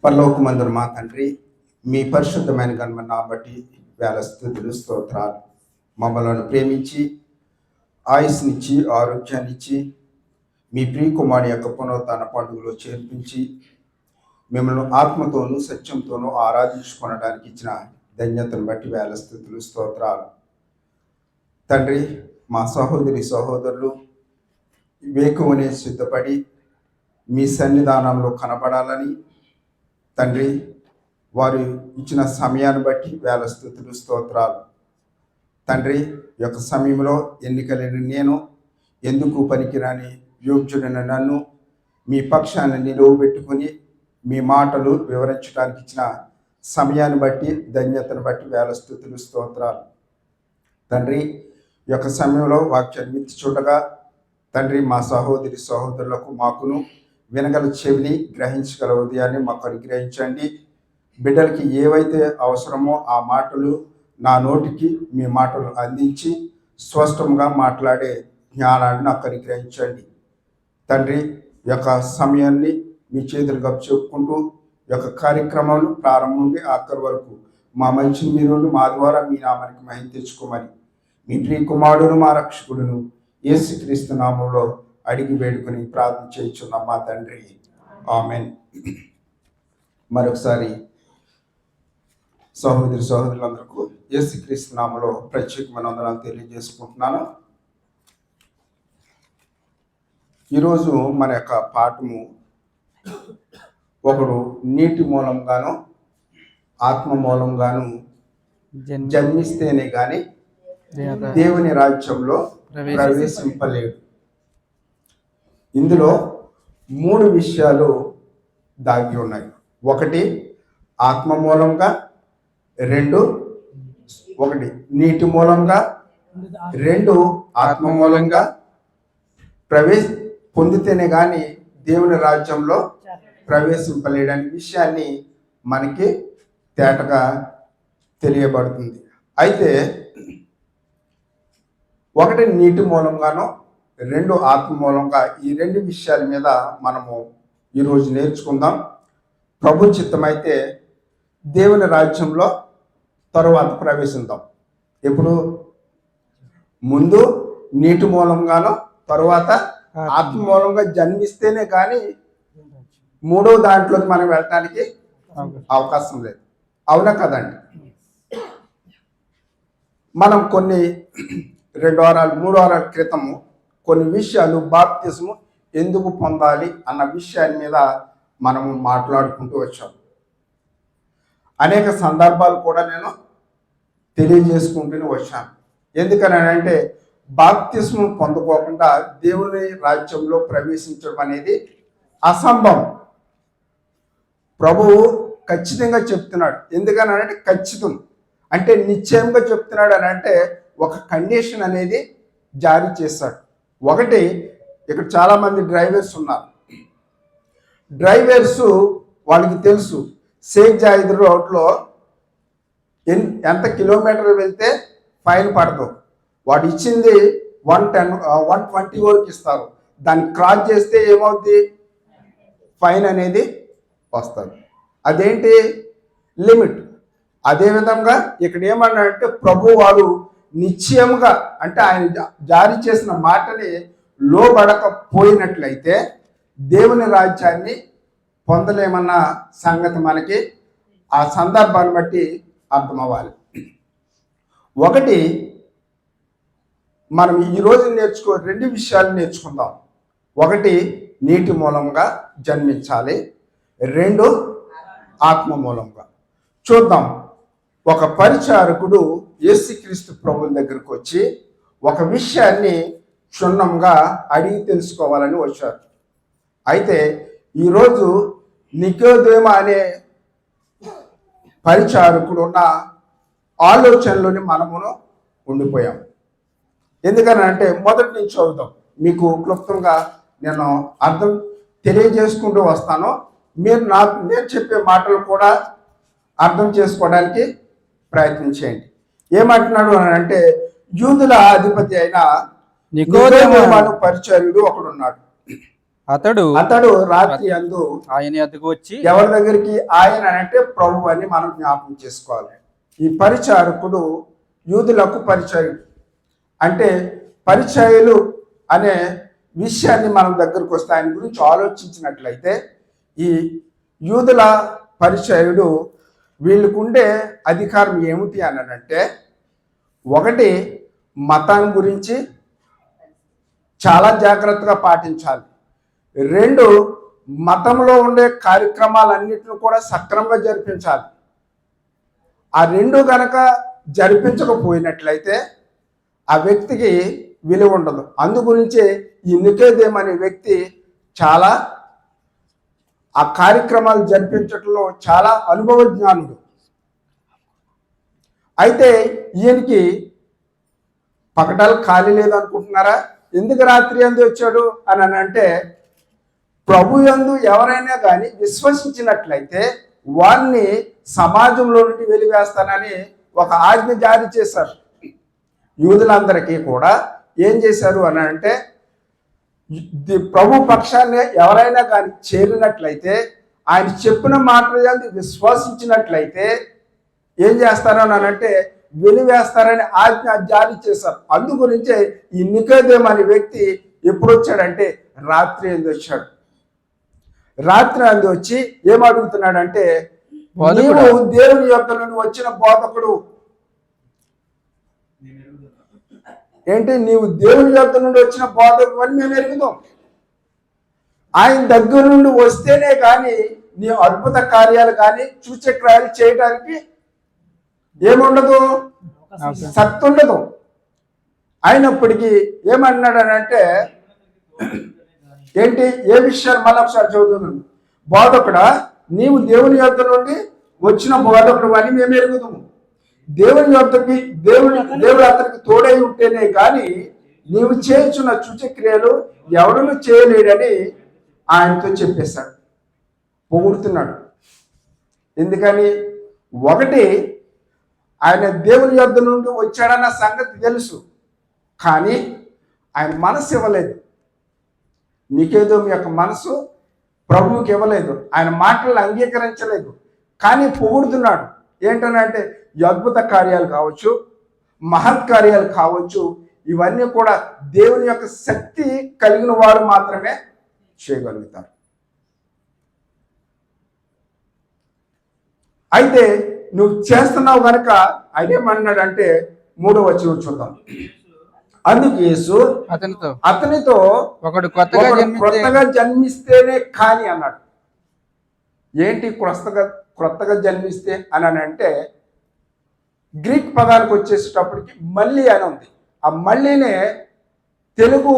పరలోకమందున మా తండ్రి, మీ పరిశుద్ధమైన గణమన్నా బట్టి వేల స్తుతులు స్తోత్రాలు. మమ్మల్ని ప్రేమించి ఆయుస్నిచ్చి ఆరోగ్యాన్నిచ్చి మీ ప్రియకుమారి యొక్క పునరుత్థాన పండుగలో చేర్పించి మిమ్మల్ని ఆత్మతోనూ సత్యంతోనూ ఆరాధించుకొనడానికి ఇచ్చిన ధన్యతను బట్టి వేల స్తుతులు స్తోత్రాలు. తండ్రి, మా సహోదరి సహోదరులు వివేకమునే సిద్ధపడి మీ సన్నిధానంలో కనబడాలని తండ్రి, వారు ఇచ్చిన సమయాన్ని బట్టి వేల స్తుతులు స్తోత్రాలు. తండ్రి, యొక్క సమయంలో ఎన్నికలేని నేను ఎందుకు పనికిరాని యోగ్యుడైన నన్ను మీ పక్షాన్ని నిలువబెట్టుకుని మీ మాటలు వివరించడానికి ఇచ్చిన సమయాన్ని బట్టి ధన్యతను బట్టి వేల స్తుతులు స్తోత్రాలు. తండ్రి, యొక్క సమయంలో వాక్యాన్ని మిత్తి చూడగా తండ్రి, మా సహోదరి సహోదరులకు మాకును వినగల చెవిని గ్రహించగల ఉదయాన్ని మాకు అనుగ్రహించండి. బిడ్డలకి ఏవైతే అవసరమో ఆ మాటలు నా నోటికి మీ మాటలు అందించి స్పష్టంగా మాట్లాడే జ్ఞానాన్ని నాకు అనుగ్రహించండి. తండ్రి, యొక్క సమయాన్ని మీ చేతులు గప్పు చెప్పుకుంటూ యొక్క కార్యక్రమాలు ప్రారంభం నుండి ఆఖరి వరకు మా మంచిని మీరు మా ద్వారా మీ నామానికి మహిమ తెచ్చుకోమని మీ ప్రియ కుమారుడును మా రక్షకుడును యేసుక్రీస్తు నామంలో అడిగి వేడుకొని ప్రార్థన చేయించున్నాం మా తండ్రి, ఆమెన్. మరొకసారి సహోదరి సహోదరులందరికీ యేసుక్రీస్తు నామంలో ప్రత్యేకమైన వందనాలు తెలియజేసుకుంటున్నాను. ఈరోజు మన యొక్క పాఠము ఒకడు నీటి మూలంగాను ఆత్మ మూలంగాను జన్మిస్తేనే కానీ దేవుని రాజ్యంలో ప్రవేశింపలేడు. ఇందులో 3 విషయాలు దాగి ఉన్నాయి. ఒకటి ఆత్మ మూలంగా, 2 నీటి మూలంగా, 2 ఆత్మ మూలంగా పొందితేనే కానీ దేవుని రాజ్యంలో ప్రవేశింపలేడనే విషయాన్ని మనకి తేటగా తెలియబడుతుంది. అయితే 1 నీటి మూలంగానో, 2 ఆత్మ మూలంగా, ఈ 2 విషయాల మీద మనము ఈరోజు నేర్చుకుందాం. ప్రభు చిత్తమైతే దేవుని రాజ్యంలో తరువాత ప్రవేశిద్దాం. ఎప్పుడు? ముందు నీటి మూలంగానో తరువాత ఆత్మ మూలంగా జన్మిస్తేనే కానీ 3వ దాంట్లోకి మనం వెళ్ళటానికి అవకాశం లేదు. అవునా కదండి? మనం కొన్ని 2 వారాలు 3 వారాల క్రితము కొన్ని విషయాలు బాప్తిస్ము ఎందుకు పొందాలి అన్న విషయాన్ని మీద మనము మాట్లాడుకుంటూ వచ్చాం. అనేక సందర్భాలు కూడా నేను తెలియజేసుకుంటూనే వచ్చాను. ఎందుకని అంటే బాప్తిస్ము పొందుకోకుండా దేవుని రాజ్యంలో ప్రవేశించడం అనేది అసంభవం. ప్రభువు ఖచ్చితంగా చెప్తున్నాడు. ఎందుకని అంటే ఖచ్చితం అంటే నిశ్చయంగా చెప్తున్నాడు అని అంటే ఒక కండిషన్ అనేది జారీ చేశాడు. ఒకటి, ఇక్కడ చాలామంది డ్రైవర్స్ ఉన్నారు. డ్రైవర్స్ వాళ్ళకి తెలుసు షేక్ జాయిద్ రోడ్లో ఎంత కిలోమీటర్లు వెళ్తే ఫైన్ పడదు. వాడు ఇచ్చింది 120 వరకు ఇస్తారు. దాన్ని క్రాస్ చేస్తే ఏమవుద్ది? ఫైన్ అనేది వస్తుంది. అదేంటి? లిమిట్. అదేవిధంగా ఇక్కడ ఏమన్నాడంటే ప్రభు వారు నిశ్చయంగా అంటే ఆయన జారీ చేసిన మాటని లోబడకపోయినట్లయితే దేవుని రాజ్యాన్ని పొందలేమన్న సంగతి మనకి ఆ సందర్భాన్ని బట్టి అర్థమవ్వాలి. ఒకటి, మనం ఈరోజు 2 విషయాలు నేర్చుకుందాం. ఒకటి, నీటి మూలంగా జన్మించాలి. 2 ఆత్మ మూలంగా. చూద్దాం. ఒక పరిచారకుడు యేసుక్రీస్తు ప్రభువు దగ్గరకు వచ్చి ఒక విషయాన్ని క్షుణ్ణంగా అడిగి తెలుసుకోవాలని వచ్చారు. అయితే ఈరోజు నికోదేము అనే పరిచారకుడు ఉన్న ఆలోచనలోని మనమును ఉండిపోయాం. ఎందుకని అంటే మొదటి నుంచి చదువుతాం. మీకు క్లుప్తంగా నేను అర్థం తెలియజేసుకుంటూ వస్తాను. నేను చెప్పే మాటలు కూడా అర్థం చేసుకోవడానికి ప్రయత్నించేయండి. ఏమంటున్నాడు అని అంటే యూదుల అధిపతి అయిన నికోదేము పరిచారకుడు ఒకడున్నాడు. అతడు రాత్రి అందు ఆయన యొద్దకు వచ్చి ఎవరి దగ్గరికి? ఆయన అంటే ప్రభు అని మనం జ్ఞాపకం చేసుకోవాలి. ఈ పరిచారకుడు యూదులకు పరిచయుడు. అంటే పరిచయులు అనే విషయాన్ని మనం దగ్గరకు వస్తే ఆయన గురించి ఆలోచించినట్లయితే ఈ యూదుల పరిచయుడు వీళ్ళకుండే అధికారం ఏమిటి అనంటే, ఒకటి మతం గురించి చాలా జాగ్రత్తగా పాటించాలి. రెండు, మతంలో ఉండే కార్యక్రమాలన్నింటినీ కూడా సక్రమంగా జరిపించాలి. ఆ రెండు గనక జరిపించకపోయినట్లయితే ఆ వ్యక్తికి విలువ ఉండదు. అందు గురించి ఈ నికోదేము అనే వ్యక్తి చాలా ఆ కార్యక్రమాలు జరిపించడంలో చాలా అనుభవజ్ఞానుడు. అయితే ఈయనకి పకటాలు ఖాళీ లేదనుకుంటున్నారా? ఎందుకు రాత్రి అందు వచ్చాడు అని అంటే, ప్రభు యందు ఎవరైనా కానీ విశ్వసించినట్లయితే వారిని సమాజంలో నుండి వెలివేస్తానని ఒక ఆజ్ఞ జారీ చేశారు. యూదులందరికీ కూడా ఏం చేశారు అని అంటే, ప్రభు పక్షాన్ని ఎవరైనా కానీ చేరినట్లయితే, ఆయన చెప్పిన మాటలు విశ్వసించినట్లయితే ఏం చేస్తారు అని అంటే వెలివేస్తారని ఆజ్ఞ జారీ చేశారు. అందు గురించే ఈ నికోదేము అనే వ్యక్తి ఎప్పుడు వచ్చాడంటే రాత్రి అందు వచ్చాడు. రాత్రి అందు వచ్చి ఏమడుగుతున్నాడంటే, నీవు దేవుని యొక్క నుండి వచ్చిన బోధకుడు ఏంటి? నీవు దేవుని యొక్క నుండి వచ్చిన బోధకుడు అని మేము ఎరుగుతాం. ఆయన దగ్గర నుండి వస్తేనే కానీ నీ అద్భుత కార్యాలు కానీ సూచక్రియలు చేయడానికి ఏముండదు, శక్తి ఉండదు. అయినప్పటికీ ఏమన్నాడనంటే, ఏంటి ఏ విషయాలు మళ్ళీ ఒకసారి చదువుతున్నాను. బోధకుడా, నీవు దేవుని యొద్ద నుండి వచ్చిన బోధకుడు అని మేము ఎరుగుతాము. దేవుని యొద్దకి దేవుడు అతనికి తోడై ఉంటేనే కానీ నీవు చేయించున్న సూచక్రియలు ఎవడను చేయలేడని ఆయనతో చెప్పేశాడు. పొగుడుతున్నాడు. ఎందుకని? ఒకటి, ఆయన దేవుని యొద్ద నుండి వచ్చాడన్న సంగతి తెలుసు, కానీ ఆయన మనసు ఇవ్వలేదు. నికోదేము యొక్క మనసు ప్రభువుకి ఇవ్వలేదు. ఆయన మాటలను అంగీకరించలేదు. కానీ పొగుడుతున్నాడు. ఏంటనంటే ఈ అద్భుత కార్యాలు కావచ్చు, మహత్కార్యాలు కావచ్చు, ఇవన్నీ కూడా దేవుని యొక్క శక్తి కలిగిన వారు మాత్రమే చేయగలుగుతారు. అయితే నువ్వు చేస్తున్నావు కనుక ఆయన ఏమన్నాడంటే 3వ వచనం చూద్దాం. అందుకు యేసు అతనితో ఒకడు కొత్తగా జన్మిస్తేనే కాని అన్నాడు. ఏంటి క్రొత్తగా జన్మిస్తే అని అంటే, గ్రీక్ పదానికి వచ్చేసేటప్పటికి మళ్ళీ అని ఉంది. ఆ మళ్ళీనే తెలుగు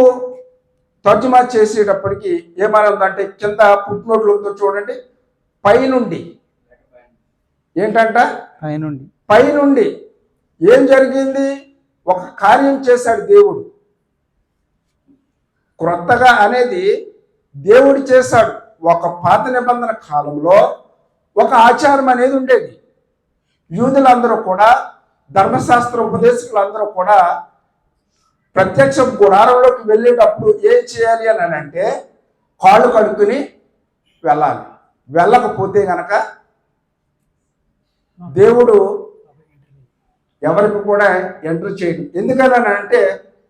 తర్జుమా చేసేటప్పటికి ఏమని ఉందంటే, కింద పుట్టినోట్లు ఉందో చూడండి, పైనుండి. ఏంటంట? పైనుండి ఏం జరిగింది? ఒక కార్యం చేశాడు దేవుడు. క్రొత్తగా అనేది దేవుడు చేశాడు. ఒక పాత నిబంధన కాలంలో ఒక ఆచారం అనేది ఉండేది. యూదులందరూ కూడా, ధర్మశాస్త్ర ఉపదేశకులందరూ కూడా ప్రత్యక్ష గుడారంలోకి వెళ్ళేటప్పుడు ఏం చేయాలి అని అంటే కాళ్ళు కడుక్కుని వెళ్ళాలి. వెళ్ళకపోతే గనక దేవుడు ఎవరికి కూడా ఎంటర్ చేయడు. ఎందుకని అంటే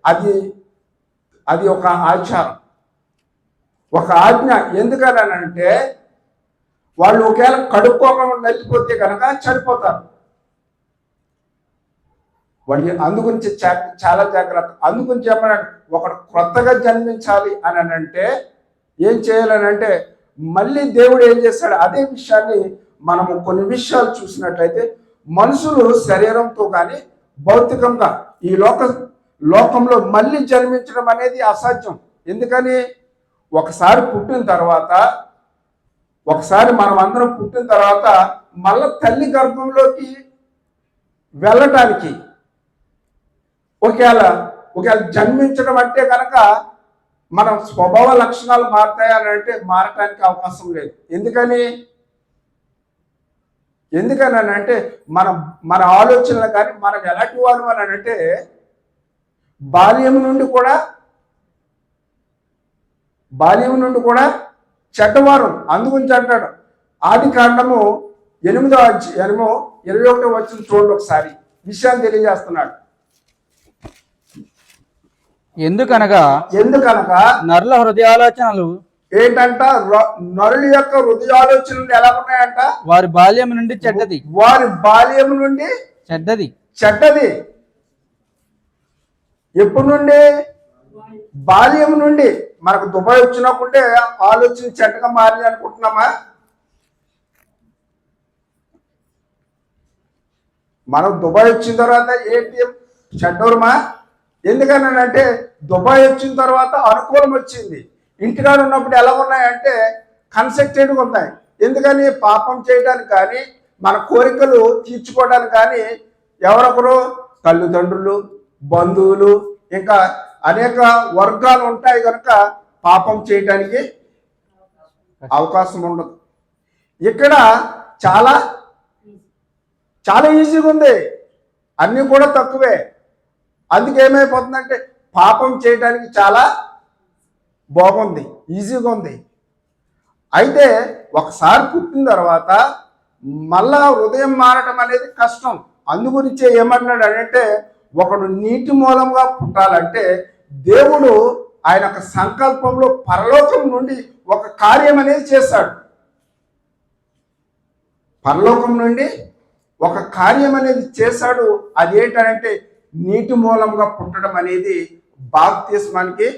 అది ఒక ఆచారం, ఒక ఆజ్ఞ. ఎందుకని అంటే వాళ్ళు ఒకవేళ కడుక్కోకుండా నలిగిపోతే కనుక చనిపోతారు. వాళ్ళు అందుగురించి చాలా జాగ్రత్త. అందుగురించి చెప్పాలంటే ఒకడు కొత్తగా జన్మించాలి అని అంటే ఏం చేయాలని అంటే, మళ్ళీ దేవుడు ఏం చేస్తాడు? అదే విషయాన్ని మనము కొన్ని విషయాలు చూసినట్లయితే, మనుషులు శరీరంతో కానీ భౌతికంగా ఈ లోకంలో మళ్ళీ జన్మించడం అనేది అసాధ్యం. ఎందుకని? ఒకసారి పుట్టిన తర్వాత, ఒకసారి మనం అందరం పుట్టిన తర్వాత మళ్ళీ తల్లి గర్భంలోకి వెళ్ళటానికి ఒకవేళ జన్మించడం అంటే కనుక మనం స్వభావ లక్షణాలు మారుతాయని అంటే మారటానికి అవకాశం లేదు. ఎందుకని అంటే మన ఆలోచనలు కానీ మనం ఎలాంటి వారు అని అంటే బాల్యం నుండి కూడా బాల్యం నుండి కూడా చెడ్డవారు. అందుగురించి అంటాడు ఆది కాండము 8వ అధ్యాయము 21వ వచనం చూడండి ఒకసారి, విషయాన్ని తెలియజేస్తున్నాడు. ఎందుకనగా ఎందుకనగా నరుల హృదయాలోచనలు ఏంటంట, నరుల యొక్క హృదయాలోచనలు ఎలా ఉన్నాయంట, వారి బాల్యం నుండి చెడ్డది. వారి బాల్యం నుండి చెడ్డది. చెడ్డది. ఎప్పటి నుండి? బాల్యం నుండి. మనకు దుబాయ్ వచ్చినప్పుడే ఆలోచన చెడ్డగా మారి అనుకుంటున్నామా? మనం దుబాయ్ వచ్చిన తర్వాత ఏంటి చెడ్డోరమా? ఎందుకనంటే దుబాయ్ వచ్చిన తర్వాత అనుకూలం వచ్చింది. ఇంటికాడ ఉన్నప్పుడు ఎలా ఉన్నాయంటే కన్స్ట్రక్టెడ్గా ఉన్నాయి. ఎందుకని? పాపం చేయడానికి కానీ మన కోరికలు తీర్చుకోవడానికి కానీ ఎవరొకరు తల్లిదండ్రులు, బంధువులు, ఇంకా అనేక వర్గాలు ఉంటాయి కనుక పాపం చేయడానికి అవకాశం ఉండదు. ఇక్కడ చాలా చాలా ఈజీగా ఉంది, అన్నీ కూడా తక్కువే. అందుకే ఏమైపోతుందంటే పాపం చేయడానికి చాలా బాగుంది, ఈజీగా ఉంది. అయితే ఒకసారి పుట్టిన తర్వాత మళ్ళా హృదయం మారటం అనేది కష్టం. అందుగురించే ఏమన్నాడు అంటే, ఒకడు నీటి మూలంగా పుట్టాలంటే దేవుడు ఆయన ఒక సంకల్పంలో పరలోకం నుండి ఒక కార్యం అనేది చేశాడు. పరలోకం నుండి ఒక కార్యం అనేది చేశాడు. అది ఏంటంటే నీటి మూలంగా పుట్టడం అనేది బాప్తిస్మానికి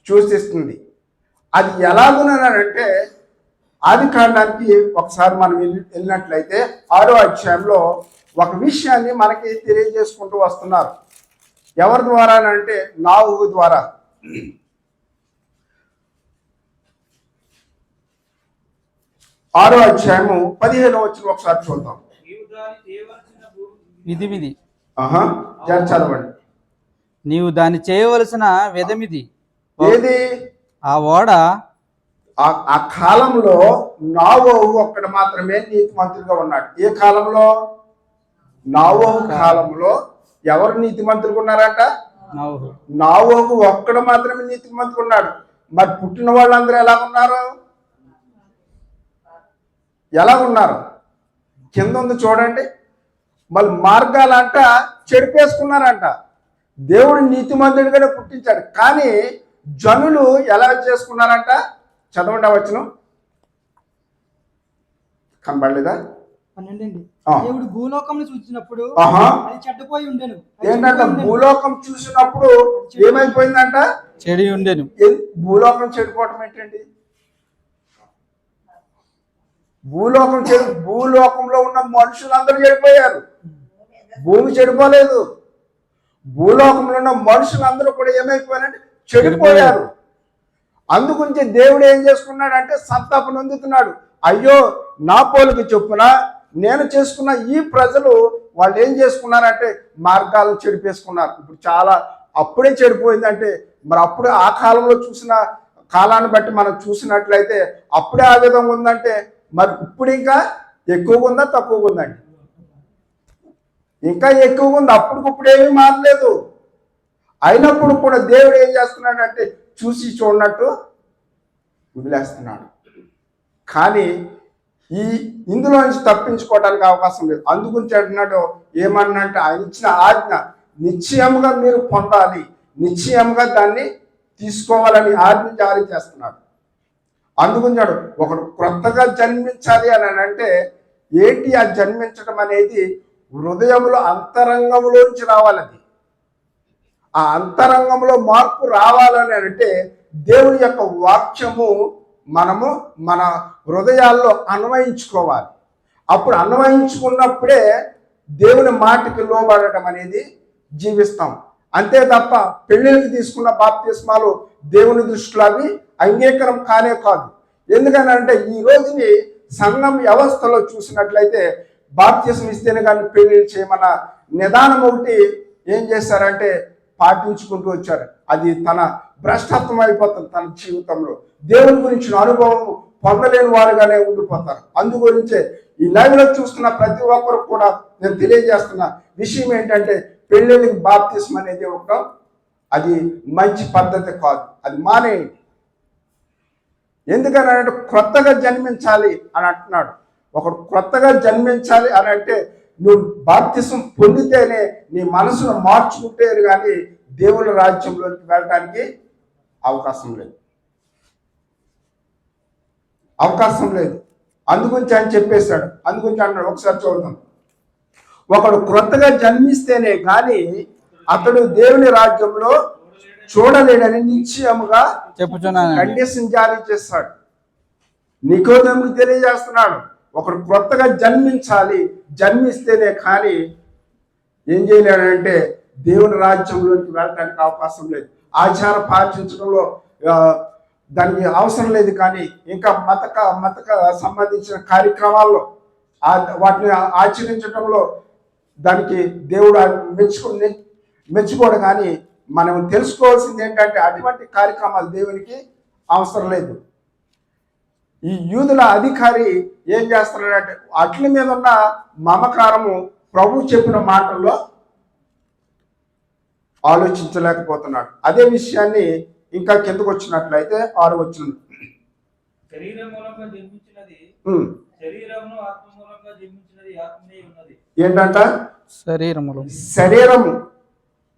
సూచిస్తుంది. అది ఎలాగున్నానంటే ఆది కాండానికి ఒకసారి మనం వెళ్ళినట్లయితే 6వ అధ్యాయంలో ఒక విషయాన్ని మనకి తెలియజేసుకుంటూ వస్తున్నారు. ఎవరి ద్వారా అంటే నాహు ద్వారా. 6వ అధ్యాయము 15వ వచనం ఒకసారి చూద్దాం. విధిమిది. చదవండి. నీవు దాన్ని చేయవలసిన విధమిది. ఏది? ఆ ఓడ ఆ కాలంలో నావోహు ఒక్కడ మాత్రమే నీతిమంతులుగా ఉన్నాడు. ఏ కాలంలో? నావోహు కాలంలో ఎవరు నీతిమంతులుగా ఉన్నారంట? నావోహు ఒక్కడ మాత్రమే నీతిమంతులు ఉన్నాడు. మరి పుట్టిన వాళ్ళందరూ ఎలా ఉన్నారు? ఎలా ఉన్నారు? కింద ఉంది చూడండి. మళ్ళీ మార్గాలంట చెడిపేసుకున్నారంట. దేవుడు నీతిమంతుడిగానే పుట్టించాడు, కానీ జనులు ఎలా చేసుకున్నారంట? చదవండి ఆ వచనం. కనబడలేదా? 12 దేవుడు భూలోకం చూసినప్పుడు అది చెడ్డపోయి ఉండెను. ఏంటంట? భూలోకం చూసినప్పుడు ఏమైపోయిందంట? చెడి ఉండెను. భూలోకం చెడిపోవటం ఏంటండి? భూలోకంలో ఉన్న మనుషులందరూ చెడిపోయారు. భూమి చెడిపోలేదు. భూలోకంలో ఉన్న మనుషులందరూ కూడా ఏమైపోయారంటే చెడిపోయారు. అందుగురించి దేవుడు ఏం చేసుకున్నాడంటే సంతాపం నొందుతున్నాడు. అయ్యో, నా పోలిక చొప్పున నేను చేసుకున్న ఈ ప్రజలు వాళ్ళు ఏం చేసుకున్నారంటే మార్గాలను చెడిపేసుకున్నారు. ఇప్పుడు చాలా అప్పుడే చెడిపోయిందంటే మరి అప్పుడు ఆ కాలంలో చూసిన కాలాన్ని బట్టి మనం చూసినట్లయితే అప్పుడే ఆ విధంగా ఉందంటే మరి ఇప్పుడు ఇంకా ఎక్కువగా ఉందా తక్కువగా ఉందండి? ఇంకా ఎక్కువగా ఉంది. అప్పటికప్పుడు ఏమీ మారలేదు. అయినప్పుడు కూడా దేవుడు ఏం చేస్తున్నాడంటే చూసి చూడనట్టు వదిలేస్తున్నాడు. కానీ ఇందులో నుంచి తప్పించుకోవడానికి అవకాశం లేదు. అందుగురించి అంటున్నాడు, ఏమన్నంటే ఆయన ఇచ్చిన ఆజ్ఞ నిశ్చయముగా మీరు పొందాలి, నిశ్చయముగా దాన్ని తీసుకోవాలని ఆజ్ఞ జారీ చేస్తున్నాడు. అందుకున్నాడు ఒకడు క్రొత్తగా జన్మించాలి అని అంటే ఏంటి? ఆ జన్మించడం అనేది హృదయంలో అంతరంగంలోంచి రావాలని. ఆ అంతరంగంలో మార్పు రావాలని అంటే దేవుని యొక్క వాక్యము మనము మన హృదయాల్లో అన్వయించుకోవాలి. అప్పుడు అన్వయించుకున్నప్పుడే దేవుని మాటకి లోబడటం అనేది జీవిస్తాం. అంతే తప్ప పెళ్ళిళ్ళకి తీసుకున్న బాప్తిస్మాలు దేవుని దృష్టిలో అవి అంగీకారం కానే కాదు. ఎందుకనంటే ఈ రోజుని సంఘం వ్యవస్థలో చూసినట్లయితే బాప్తిస్మం ఇస్తేనే కానీ పెళ్ళిళ్ళు చేయమన్న నిదానం ఒకటి ఏం చేశారంటే పాటించుకుంటూ వచ్చారు. అది తన భ్రష్టత్వం అయిపోతుంది. తన జీవితంలో దేవుని గురించిన అనుభవం పొందలేని వారుగానే ఉండిపోతారు. అందుగురించే ఈ లైవ్లో చూస్తున్న ప్రతి ఒక్కరు కూడా నేను తెలియజేస్తున్న విషయం ఏంటంటే పెళ్ళిళ్ళకి బాప్తిస్మం అనేది ఇవ్వటం అది మంచి పద్ధతి కాదు. అది మానేయండి. ఎందుకని అంటే క్రొత్తగా జన్మించాలి అని అంటున్నాడు. ఒకడు క్రొత్తగా జన్మించాలి అని అంటే నువ్వు బాప్తిసం పొందితేనే నీ మనసును మార్చుకుంటేనే కానీ దేవుని రాజ్యంలోకి వెళ్ళడానికి అవకాశం లేదు. అందుగురించి ఆయన చెప్పేశాడు. అందుగురించి అంటాడు, ఒకసారి చూద్దాం. ఒకడు క్రొత్తగా జన్మిస్తేనే కానీ అతడు దేవుని రాజ్యంలో చూడలేడని నిశ్చయముగా చెప్పుచున్నాను. కండిషన్ జారీ చేస్తాడు. నికోదేముకు తెలియజేస్తున్నాడు, ఒకడు క్రొత్తగా జన్మించాలి, జన్మిస్తేనే కానీ ఏం చేయలేడంటే దేవుని రాజ్యంలోకి వెళ్ళడానికి అవకాశం లేదు. ఆచారం పాటించడంలో దానికి అవసరం లేదు, కానీ ఇంకా మతక సంబంధించిన కార్యక్రమాల్లో వాటిని ఆచరించడంలో దానికి దేవుడు మెచ్చుకోడు. కానీ మనం తెలుసుకోవాల్సింది ఏంటంటే అటువంటి కార్యక్రమాలు దేవునికి అవసరం లేదు. ఈ యూదుల అధికారి ఏం చేస్తున్నాడంటే అట్ల మీద ఉన్న మమకారము ప్రభు చెప్పిన మాటల్లో ఆలోచించలేకపోతున్నాడు. అదే విషయాన్ని ఇంకా కిందకు వచ్చినట్లయితే 6వ వచనం, ఏంటంట శరీరము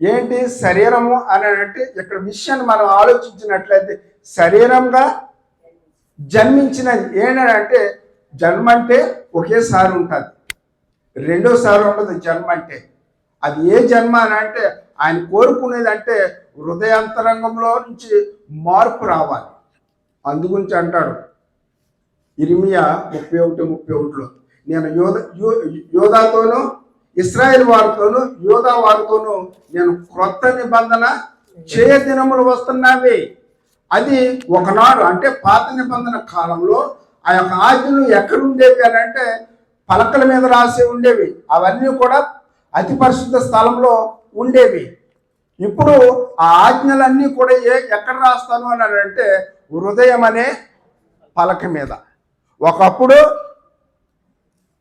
ఏంటి? శరీరము అని అంటే ఇక్కడ విషయాన్ని మనం ఆలోచించినట్లయితే శరీరంగా జన్మించినది ఏంటంటే, జన్మ అంటే ఒకేసారి ఉంటుంది, రెండోసారి ఉండదు జన్మ అంటే. అది ఏ జన్మ అని అంటే ఆయన కోరుకునేది అంటే హృదయాంతరంగంలో నుంచి మార్పు రావాలి. అందుగురించి అంటాడు ఇర్మియా 31:31లో, నేను యోధాతోనూ ఇశ్రాయేల్ వారితోనూ యోధా వారితోనూ నేను క్రొత్త నిబంధన చేయ దినములు వస్తున్నావి. అది ఒకనాడు అంటే పాత నిబంధన కాలంలో ఆ యొక్క ఆజ్ఞలు ఎక్కడుండేవి అని అంటే పలకల మీద రాసి ఉండేవి. అవన్నీ కూడా అతి పరిశుద్ధ స్థలంలో ఉండేవి. ఇప్పుడు ఆ ఆజ్ఞలన్నీ కూడా ఎక్కడ రాస్తాను అని అంటే హృదయం అనే పలక మీద. ఒకప్పుడు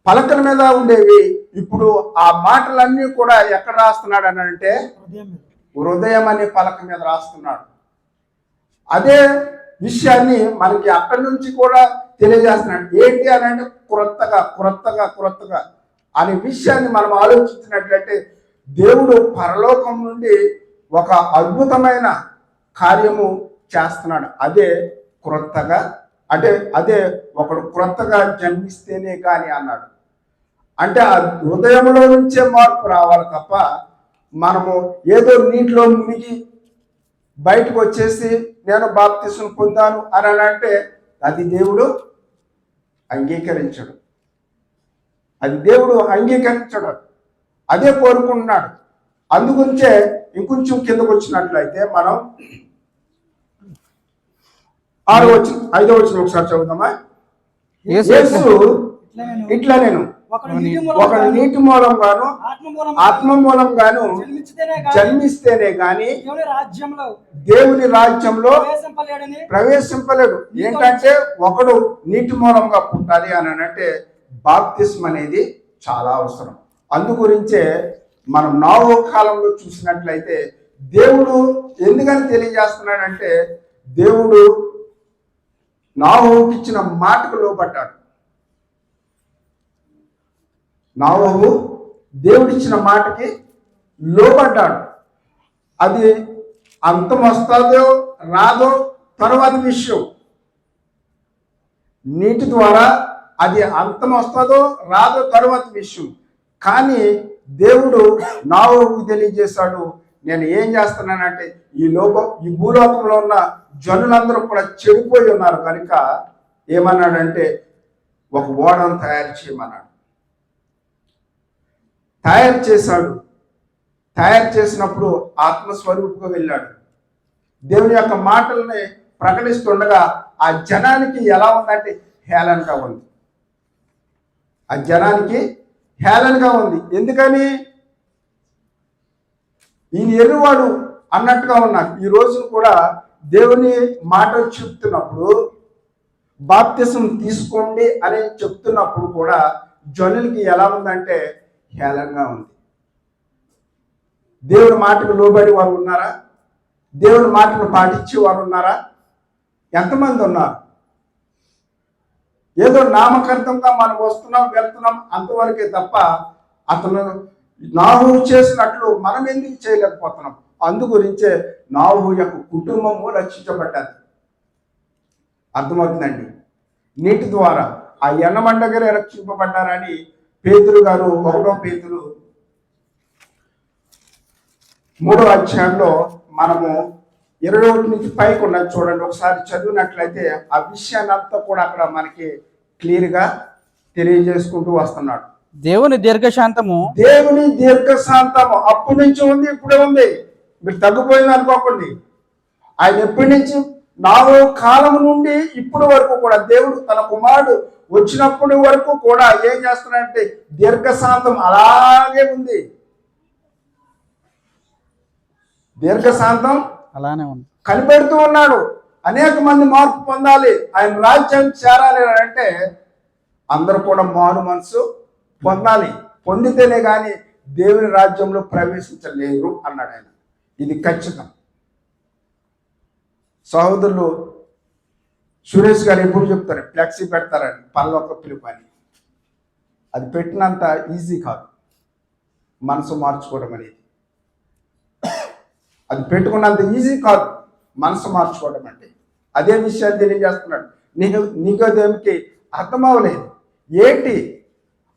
పలకల మీద ఉండేవి, ఇప్పుడు ఆ మాటలన్నీ కూడా ఎక్కడ రాస్తున్నాడు అని అంటే హృదయం అనే పలక మీద రాస్తున్నాడు. అదే విషయాన్ని మనకి అక్కడి నుంచి కూడా తెలియజేస్తున్నాడు. ఏంటి అని అంటే క్రొత్తగా అనే విషయాన్ని మనం ఆలోచించినట్లయితే దేవుడు పరలోకం నుండి ఒక అద్భుతమైన కార్యము చేస్తున్నాడు. అదే క్రొత్తగా అంటే అదే ఒకడు క్రొత్తగా జన్మిస్తేనే కానీ అన్నాడు. అంటే ఆ హృదయంలో నుంచే మార్పు రావాలి తప్ప మనము ఏదో నీటిలో మునిగి బయటకు వచ్చేసి నేను బాప్తిసం పొందాను అని అంటే అది దేవుడు అంగీకరించడు. అదే కోరుకుంటున్నాడు. అందుగురించే ఇంకొంచెం కిందకు వచ్చినట్లయితే మనం 5వ వచనం ఒకసారి చదువుదామా. యేసు ఇట్లా నేను ఒక నీటి మూలంగాను ఆత్మ మూలంగాను జన్మిస్తేనే గాని దేవుని రాజ్యంలో ప్రవేశింపలేడు. ఏంటంటే ఒకడు నీటి మూలంగా పుట్టాలి అని అంటే బాప్తిస్మ అనేది చాలా అవసరం. అందుగురించే మనం నోవహు కాలంలో చూసినట్లయితే దేవుడు ఎందుకని తెలియజేస్తున్నాడంటే దేవుడు నోవహుకి ఇచ్చిన మాటకు లోబడ్డాడు. నోవహు దేవుడిచ్చిన మాటకి లోబడ్డాడు. అది అంతం వస్తుందో రాదో తర్వాత విషయం. నీటి ద్వారా అది అంతం వస్తుందో రాదో తర్వాత విషయం. కానీ దేవుడు నోవహుకు తెలియజేశాడు, నేను ఏం చేస్తున్నానంటే ఈ భూలోకంలో ఉన్న జనులందరూ కూడా చెడిపోయి ఉన్నారు కనుక ఏమన్నాడంటే ఒక ఓడను తయారు చేయమన్నాడు. తయారు చేసినప్పుడు ఆత్మస్వరూపుగా వెళ్ళాడు. దేవుని యొక్క మాటల్ని ప్రకటిస్తుండగా ఆ జనానికి ఎలా ఉందంటే హేళనగా ఉంది. ఎందుకని ఈయన ఎర్రివాడు అన్నట్టుగా ఉన్నారు. ఈ రోజును కూడా దేవుని మాటలు చెప్తున్నప్పుడు బాప్తిసం తీసుకోండి అని చెప్తున్నప్పుడు కూడా జనులకి ఎలా ఉందంటే హేళనగా ఉంది. దేవుని మాటకు లోబడి వారు ఉన్నారా? దేవుని మాటను పాటించే వారు ఉన్నారా? ఎంతమంది ఉన్నారు? ఏదో నామకార్థంగా మనం వస్తున్నాం వెళ్తున్నాం అంతవరకే తప్ప అతను నాహు చేసినట్లు మనం ఎందుకు చేయలేకపోతున్నాం. అందు గురించే నాహు యొక్క కుటుంబము రక్షించబడ్డది. అర్థమవుతుందండి. నీటి ద్వారా ఆ ఎన్నమండగరే రక్షింపబడ్డారని పేతురు గారు 1 పేతురు 3వ అధ్యాయంలో మనము 21 నుంచి పైకి ఉన్నది చూడండి. ఒకసారి చదివినట్లయితే ఆ విషయాన్ని అంతా కూడా అక్కడ మనకి క్లియర్గా తెలియజేసుకుంటూ వస్తున్నాడు. దేవుని దీర్ఘశాంతము అప్పటి నుంచి ఉంది, ఇప్పుడే ఉంది. మీరు తగ్గిపోయింది అనుకోకండి. ఆయన ఎప్పటి నుంచి నాలుగో కాలం నుండి ఇప్పటి వరకు కూడా దేవుడు తన కుమారుడు వచ్చినప్పటి వరకు కూడా ఏం చేస్తున్నాడంటే దీర్ఘశాంతం అలాగే ఉంది. దీర్ఘశాంతం అలానే ఉంది, కనిపెడుతూ ఉన్నాడు. అనేక మంది మార్పు పొందాలి, ఆయన రాజ్యానికి చేరాలి అంటే అందరూ కూడా మారు మనసు పొందాలి. పొందితేనే కానీ దేవుని రాజ్యంలో ప్రవేశించలేరు అన్నాడు ఆయన. ఇది ఖచ్చితం. సహోదరులు సురేష్ గారు ఎప్పుడు చెప్తారు, ఫ్లెక్సీ పెడతారని పరలోక పిలుపు అని. అది పెట్టినంత ఈజీ కాదు మనసు మార్చుకోవడం అనేది. అది పెట్టుకున్నంత ఈజీ కాదు మనసు మార్చుకోవడం అంటే. అదే విషయాన్ని తెలియజేస్తున్నాడు. నీకోదేమికి అర్థం అవ్వలేదు ఏంటి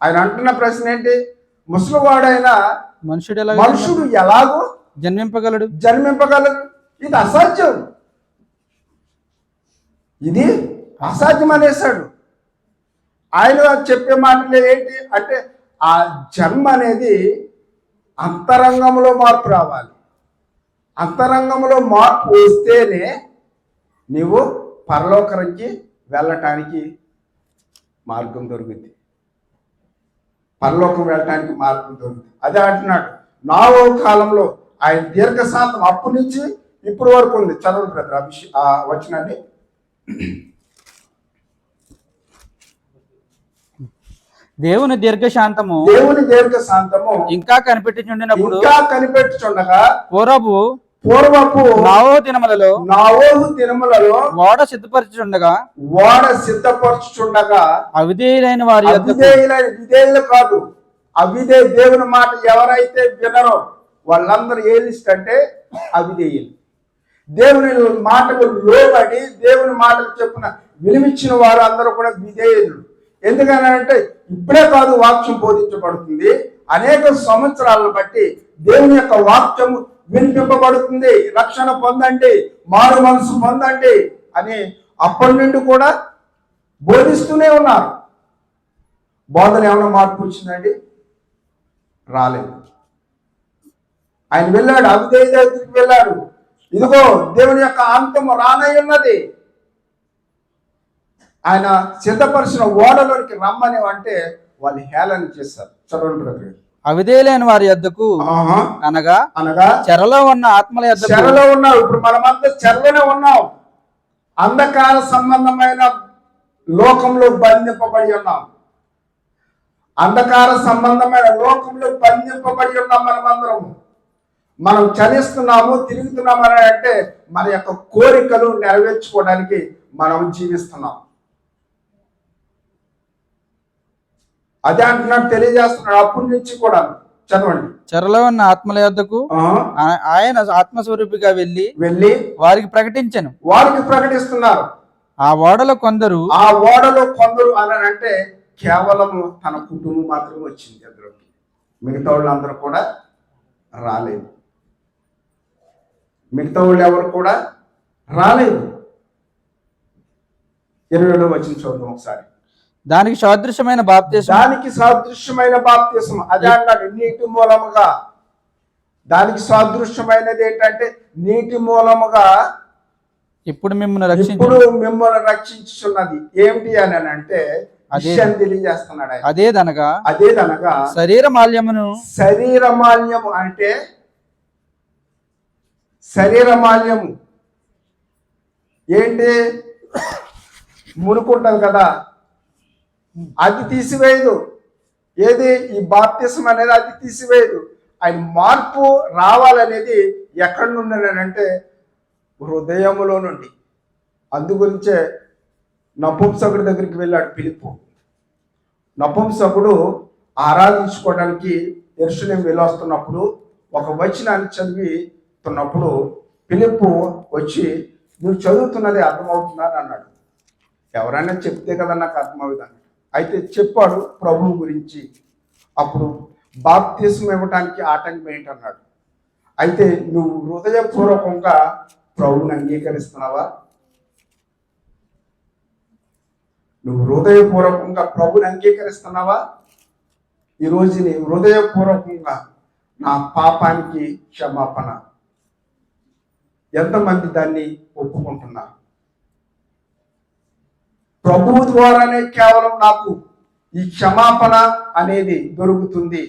ఆయన అంటున్న ప్రశ్న ఏంటి? ముసలివాడైన మనుషుడు ఎలాగో జన్మింపగలడు. ఇది అసాధ్యం, ఇది అసాధ్యం అనేసాడు. ఆయన చెప్పే మాటలు ఏంటి అంటే ఆ జన్మ అనేది అంతరంగంలో మార్పు రావాలి. అంతరంగంలో మార్పు వస్తేనే నీవు పరలోకానికి వెళ్ళటానికి మార్గం దొరుకుతుంది. పరలోకం వెళ్ళటానికి మార్గం దొరుకుతుంది. అదే అంటున్నాడు. నావో కాలంలో ఆయన దీర్ఘశాంతం అప్పటి నుంచి ఇప్పటి వరకు ఉంది. చదవండి బ్రదర్ ఆ వచనాన్ని. దేవుని దీర్ఘశాంతము ఇంకా కనిపెట్టుచుండినప్పుడు కనిపెట్టుచుండగా పూర్వపు నావోహు దినములలో ఓడ సిద్ధపరచుచుండగా అవిధేయులైన వారి విధేయులు కాదు, దేవుని మాట ఎవరైతే వినరో వాళ్ళందరూ ఏ లిస్ట్ అంటే అవిధేయులు. దేవుని మాటకు లోబడి దేవుని మాటకు చెప్పిన విలువిచ్చిన వారు అందరూ కూడా విధేయులు. ఎందుకనంటే ఇప్పుడే కాదు వాక్యం బోధించబడుతుంది, అనేక సంవత్సరాలను బట్టి దేవుని యొక్క వాక్యం వినిపింపబడుతుంది. రక్షణ పొందండి, మారు మనసు పొందండి అని అప్పటి నుండి కూడా బోధిస్తూనే ఉన్నారు. బోధన ఏమైనా మార్పు వచ్చిందండి? రాలేదు. ఆయన వెళ్ళాడు, అవిధేయ దగ్గరికి వెళ్ళాడు. ఇదిగో దేవుని యొక్క అంతం రానై ఉన్నది. ఆయన సిద్ధపరిచిన ఓడలోనికి రమ్మని అంటే వాళ్ళు హేళన చేస్తారు. చదవండి బ్రదర్. అవిధేయులైన వారి యొద్దకు అనగా చెరలో ఉన్న ఆత్మల యొద్దకు. చెరలో ఉన్నాం, ఇప్పుడు మనమంతా చెరలోనే ఉన్నాం. అంధకార సంబంధమైన లోకంలో బంధింపబడి ఉన్నాం. అంధకార సంబంధమైన లోకంలో బంధింపబడి ఉన్నాం మనమందరం. మనం చలిస్తున్నాము, తిరుగుతున్నాము అని అంటే మన యొక్క కోరికలు నెరవేర్చుకోవడానికి మనం జీవిస్తున్నాం. అదే అంటున్నాడు, తెలియజేస్తున్నాడు. అప్పటి నుంచి కూడా చదవండి. చెరలో ఉన్న ఆత్మల యొద్దకు ఆయన ఆత్మస్వరూపిగా వెళ్ళి వారికి ప్రకటిస్తున్నారు. ఆ ఓడలో కొందరు అని అంటే కేవలం తన కుటుంబం మాత్రమే వచ్చింది అందులోకి. మిగతా వాళ్ళు అందరూ కూడా రాలేదు. మిగతా వాళ్ళు ఎవరు కూడా రాలేదు. 20 వచ్చిన చూద్దాం ఒకసారి. దానికి సాదృశ్యమైన బాప్తిసం అదే అన్నాడు. నీటి మూలముగా, దానికి సాదృశ్యమైనది ఏంటంటే నీటి మూలముగా ఇప్పుడు మిమ్మల్ని రక్షించుచున్నది. ఏమిటి అని అంటే తెలియజేస్తున్నాడు. అదేదనగా శరీర మాల్యము అంటే శరీర మాల్యము ఏంటి? మునుకుంటది కదా, అది తీసివేయదు. ఏది? ఈ బాప్తిసం అనేది అది తీసివేయదు. ఆయన మార్పు రావాలనేది ఎక్కడి నుండి అంటే హృదయములో నుండి. అందు గురించే నపుంసకుడి దగ్గరికి వెళ్ళాడు ఫిలిప్పు. నపుంసకుడు ఆరాధించుకోవడానికి యెరూషలేము వెళ్ళొస్తున్నప్పుడు ఒక వచనాన్ని చదువుతున్నప్పుడు ఫిలిప్పు వచ్చి, నువ్వు చదువుతున్నది అర్థమవుతుందా అని అన్నాడు. ఎవరైనా చెప్తే కదా నాకు అర్థమవుతుంది. అయితే చెప్పాడు ప్రభువు గురించి. అప్పుడు బాప్తిస్మం ఇవ్వటానికి ఆటంకం ఏంటన్నాడు. అయితే నువ్వు హృదయపూర్వకంగా ప్రభువుని అంగీకరిస్తున్నావా? నువ్వు హృదయపూర్వకంగా ప్రభుని అంగీకరిస్తున్నావా? ఈరోజు నీ హృదయపూర్వకంగా నా పాపానికి క్షమాపణ, ఎంతమంది దాన్ని ఒప్పుకుంటున్నారు? ప్రభువు ద్వారానే కేవలం నాకు ఈ క్షమాపణ అనేది దొరుకుతుంది.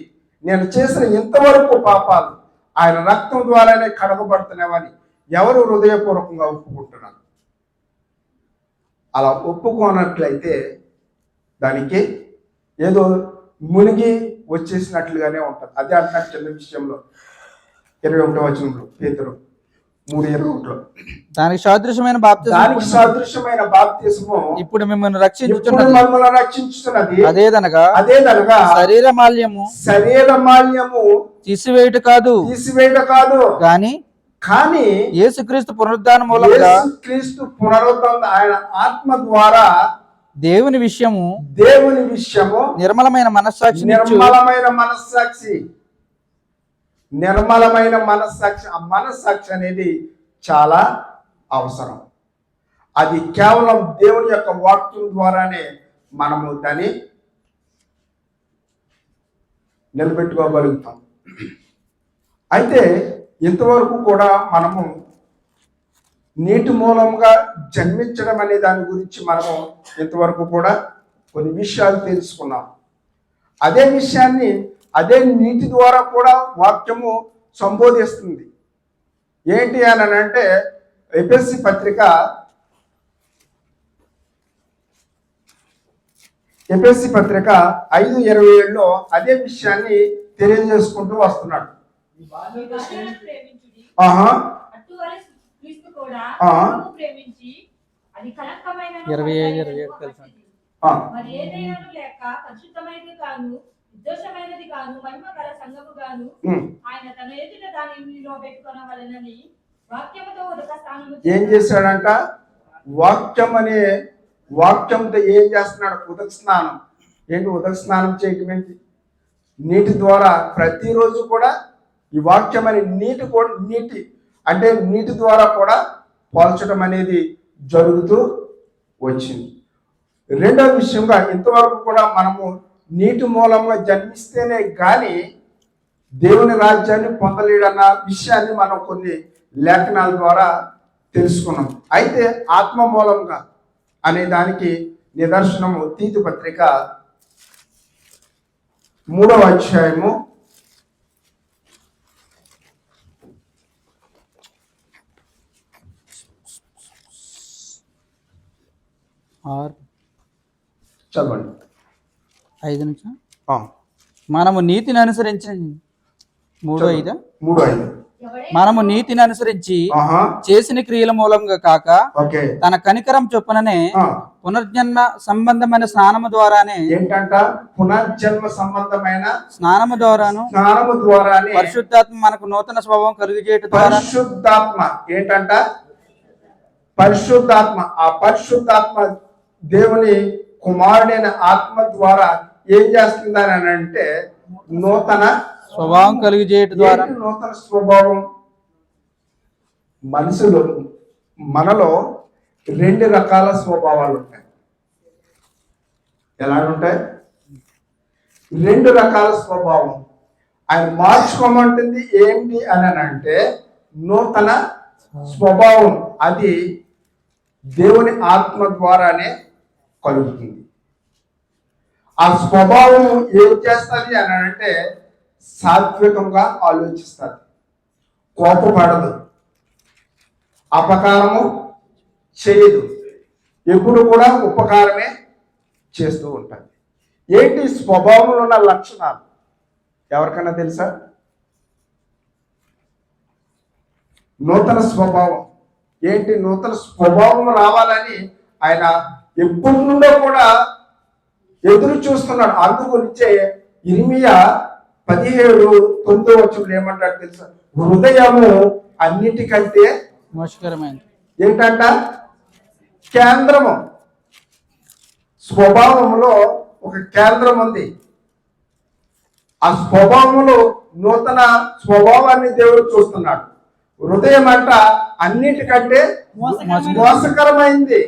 నేను చేసిన ఇంతవరకు పాపాలు ఆయన రక్తం ద్వారానే కడగబడుతున్నామని ఎవరు హృదయపూర్వకంగా ఒప్పుకుంటున్నారు? అలా ఒప్పుకోనట్లయితే దానికి ఏదో మునిగి వచ్చేసినట్లుగానే ఉంటుంది. అదే అంటారు చిన్న విషయంలో 21వ వచనంలో పేతురు 3:21 దానికి సాదృశ్యమైన బాప్తిస్మము ఇప్పుడు మిమ్మల్ని రక్షించుతున్నది. అదేదనగా శరీర మాల్యము తీసివేయుట కాదు కానీ యేసుక్రీస్తు పునరుద్ధానం మూలంగా ఆయన ఆత్మ ద్వారా దేవుని విషయము నిర్మలమైన మనస్సాక్షి. ఆ మనస్సాక్షి అనేది చాలా అవసరం. అది కేవలం దేవుని యొక్క వాక్యం ద్వారానే మనము దాన్ని నిలబెట్టుకోగలుగుతాం. అయితే ఇంతవరకు కూడా మనము నీటి మూలంగా జన్మించడం అనే దాని గురించి మనము ఇంతవరకు కూడా కొన్ని విషయాలు తెలుసుకున్నాం. అదే విషయాన్ని అదే నీటి ద్వారా కూడా వాక్యము సంబోధిస్తుంది. ఏంటి అని అంటే ఎఫెసీ పత్రిక 5:27లో అదే విషయాన్ని తెలియజేసుకుంటూ వస్తున్నాడు. ఏం చేశాడంట? వాక్యంతో ఏం చేస్తున్నాడు? ఉదక స్నానం. ఏంటి ఉదక స్నానం చేయటం ఏంటి? నీటి ద్వారా ప్రతిరోజు కూడా ఈ వాక్యం అనే నీటి ద్వారా కూడా పోల్చడం అనేది జరుగుతూ వచ్చింది. రెండవ విషయంగా ఇంతవరకు కూడా మనము నీటి మూలంగా జన్మిస్తేనే కానీ దేవుని రాజ్యాన్ని పొందలేడన్న విషయాన్ని మనం కొన్ని లేఖనాల ద్వారా తెలుసుకున్నాం. అయితే ఆత్మ మూలంగా అనే దానికి నిదర్శనము తీతు పత్రిక 3వ అధ్యాయము 5 నుంచి మనము నీతిని అనుసరించి 3:5 మనము నీతిని అనుసరించి చేసిన క్రియల మూలంగా కాక తన కనికరం చొప్పుననే పునర్జన్మ సంబంధమైన స్నానము ద్వారానే పునర్జన్మ సంబంధమైన స్నానము ద్వారాను పరిశుద్ధాత్మ మనకు నూతన స్వభావం కలుగజేయడం ద్వారా పరిశుద్ధాత్మ ఆ పరిశుద్ధాత్మ దేవుని కుమారుడైన ఆత్మ ద్వారా ఏం చేస్తుందని అంటే నూతన స్వభావం కలుగజేయడం ద్వారా. నూతన స్వభావం మనలో 2 రకాల స్వభావాలు ఉంటాయి. ఎలాగుంటాయి? 2 రకాల స్వభావం ఆయన మార్చుకోమంటుంది. ఏంటి అని అంటే నూతన స్వభావం. అది దేవుని ఆత్మ ద్వారానే కలుగుతుంది. ఆ స్వభావం ఏం చేస్తుంది అని అంటే సాత్వికంగా ఆలోచిస్తుంది, కోపపడదు, అపకారము చేయదు, ఎప్పుడు కూడా ఉపకారమే చేస్తూ ఉంటుంది. ఏంటి స్వభావంలో ఉన్న లక్షణాలు ఎవరికైనా తెలుసా? నూతన స్వభావం ఏంటి? నూతన స్వభావం రావాలని ఆయన ఎప్పటి నుండో కూడా ఎదురు చూస్తున్నాడు. అందు గురించే ఇర్మియా 17:9 ఏమంటాడు తెలుసా? హృదయము అన్నిటికంటే మోసకరమైనది. ఏంటంట? కేంద్రము. స్వభావంలో ఒక కేంద్రం ఉంది. ఆ స్వభావంలో నూతన స్వభావాన్ని దేవుడు చూస్తున్నాడు. హృదయం అంట అన్నిటికంటే మోసకరమైంది.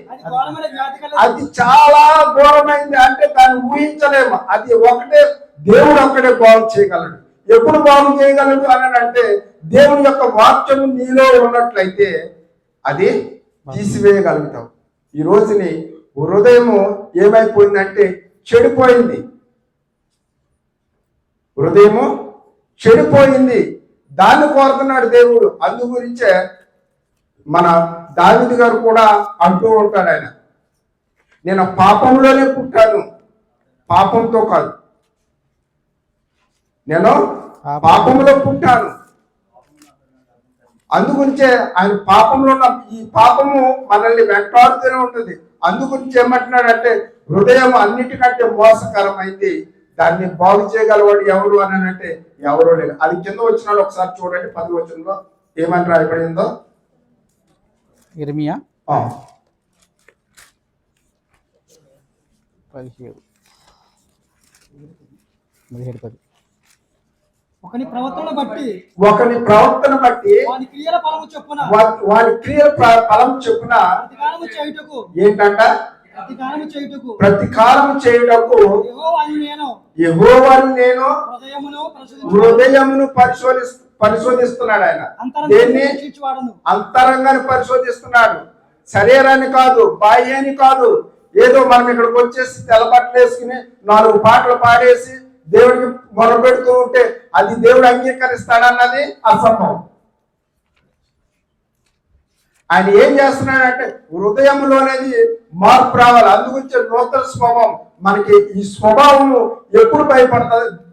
అది చాలా ఘోరమైంది. అంటే దాన్ని ఊహించలేము. అది ఒకటే దేవుడు ఒక్కడే బాగు చేయగలడు. ఎప్పుడు బాగు చేయగలడు అని అంటే దేవుని యొక్క వాక్యం నీలో ఉన్నట్లయితే అది తీసివేయగలుగుతావు. ఈ రోజుని హృదయము ఏమైపోయిందంటే చెడిపోయింది. హృదయము చెడిపోయింది. దాన్ని కోరుతున్నాడు దేవుడు. అందు గురించే మన దావీదు గారు కూడా అంటూ ఉంటాడు, ఆయన నేను పాపంలోనే పుట్టాను, పాపంతో కాదు, నేను పాపంలో పుట్టాను. అందుగురించే ఆయన పాపంలో ఉన్న ఈ పాపము మనల్ని వెంటాడుతూనే ఉంటుంది. అందుగురించి ఏమంటున్నాడంటే హృదయం అన్నిటికంటే మోసకరమైంది, దాన్ని బాగు చేయగలవాడు ఎవరు అని అంటే ఎవరో లేదు. అది కింద వచ్చినాడు ఒకసారి చూడండి. 10వ వచనంలో ఏమని రాయబడిందో. ఇర్మియా 17:10. ఒకని ప్రవర్తన బట్టి వాని క్రియల ఫలము చొప్పున ఏంటంట? ప్రతికారము చేయుటకు యెహోవాను నేను హృదయమును పరిశోధిస్తున్నాడు. ఆయన దేన్ని? అంతరంగాన్ని పరిశోధిస్తున్నాడు. శరీరాన్ని కాదు, బాహ్యాన్ని కాదు. ఏదో మనం ఇక్కడికి వచ్చేసి తెల్లబట్టలు వేసుకుని 4 పాటలు పాడేసి దేవుడికి మొరపెడుతూ ఉంటే అది దేవుడు అంగీకరిస్తాడన్నది అసంభవం. ఆయన ఏం చేస్తున్నాడంటే హృదయంలోనేది మార్పు రావాలి. అందుగురించి నూతన స్వభావం మనకి. ఈ స్వభావము ఎప్పుడు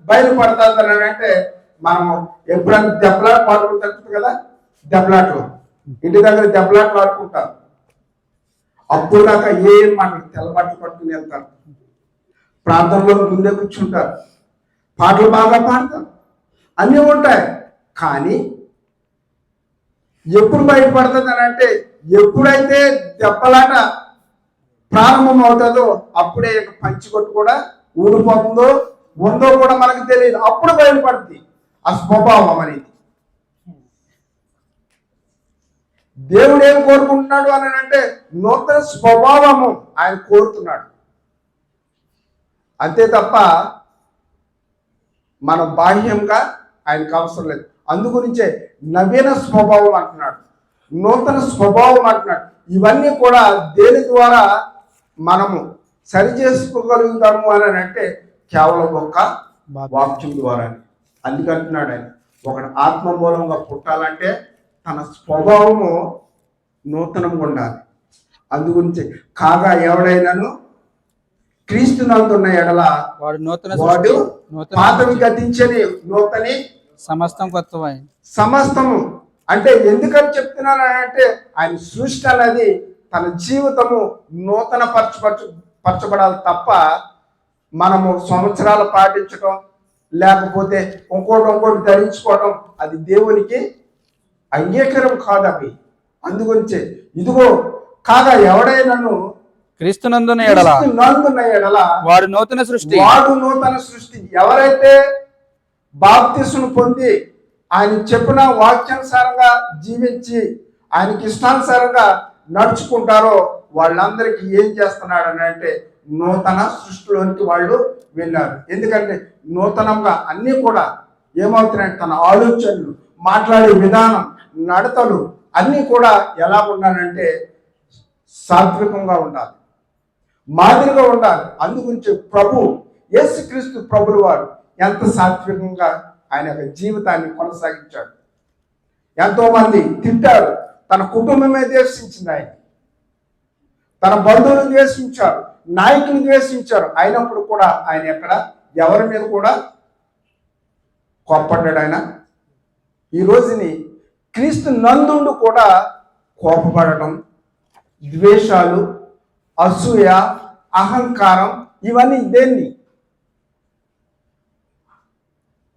బయలుపడుతుంది అని అంటే మనము ఎప్పుడైనా దెబ్బలాట పాడుకుంటారు కదా, దెబ్బలాట్లు ఇంటి దగ్గర దెబ్బలాట్లు ఆడుకుంటారు. అప్పుడు దాకా ఏం మనకి తెల్లబట్టలు పట్టుకుని వెళ్తారు, ప్రాంతంలో ముందే కూర్చుంటారు, పాటలు బాగా పాడతారు, అన్నీ ఉంటాయి. కానీ ఎప్పుడు బయటపడుతుంది అని అంటే ఎప్పుడైతే దెబ్బలాట ప్రారంభం అవుతుందో అప్పుడే పంచికొట్టు కూడా ఊడిపోతుందో ఉందో కూడా మనకు తెలియదు. అప్పుడు బయటపడుతుంది ఆ స్వభావం అనేది. దేవుడు ఏం కోరుకుంటున్నాడు అని అంటే నూతన స్వభావము ఆయన కోరుతున్నాడు. అంతే తప్ప మనం బాహ్యంగా ఆయనకు అవసరం లేదు. అందుగురించే నవీన స్వభావం అంటున్నాడు, నూతన స్వభావం అంటున్నాడు. ఇవన్నీ కూడా దేని ద్వారా మనము సరి చేసుకోగలుగుతాము అని అంటే కేవలం ఒక వాక్యం ద్వారా. అందుకంటున్నాడు ఆయన ఒకటి ఆత్మ మూలంగా పుట్టాలంటే తన స్వభావము నూతనంగా ఉండాలి. అందుగురించి కాగా ఎవడైనాను క్రీస్తునందున్న ఎడల వాడు పాతవి గతించని నూతని సమస్తం కొత్తవై. సమస్తము అంటే ఎందుకని చెప్తున్నాను అంటే ఆయన సృష్టి అనేది తన జీవితము నూతన పరచబడాలి తప్ప మనము సంవత్సరాలు పాటించడం లేకపోతే ఇంకోటి ధరించుకోవడం అది దేవునికి అంగీకారం కాదు. అవి అందుగురించే ఇదిగో కాగా ఎవడైనాను క్రీస్తునందున్న ఎడల వాడు నూతన సృష్టి. ఎవరైతే బాప్తిస్మం పొంది ఆయన చెప్పిన వాక్యానుసారంగా జీవించి ఆయనకి ఇష్టానుసారంగా నడుచుకుంటారో వాళ్ళందరికీ ఏం చేస్తున్నాడు అని అంటే నూతన సృష్టిలోనికి వాళ్ళు వెళ్ళారు. ఎందుకంటే నూతనంగా అన్నీ కూడా ఏమవుతున్నాయంటే తన ఆలోచనలు, మాట్లాడే విధానం, నడతలు అన్నీ కూడా ఎలా ఉండాలంటే సాత్వికంగా ఉండాలి, మాదిరిగా ఉండాలి. అందుగురించి యేసుక్రీస్తు ప్రభులు వారు ఎంత సాత్వికంగా ఆయన యొక్క జీవితాన్ని కొనసాగించాడు. ఎంతో మంది తిట్టారు, తన కుటుంబమే ద్వేషించింది, ఆయన తన బంధువులను ద్వేషించారు, నాయకులు ద్వేషించారు. అయినప్పుడు కూడా ఆయన ఎక్కడ ఎవరి మీద కూడా కోప్పడ్డాడు. ఆయన ఈ రోజుని క్రీస్తు నందుండు కూడా కోపపడటం, ద్వేషాలు, అసూయ, అహంకారం, ఇవన్నీ దేన్ని?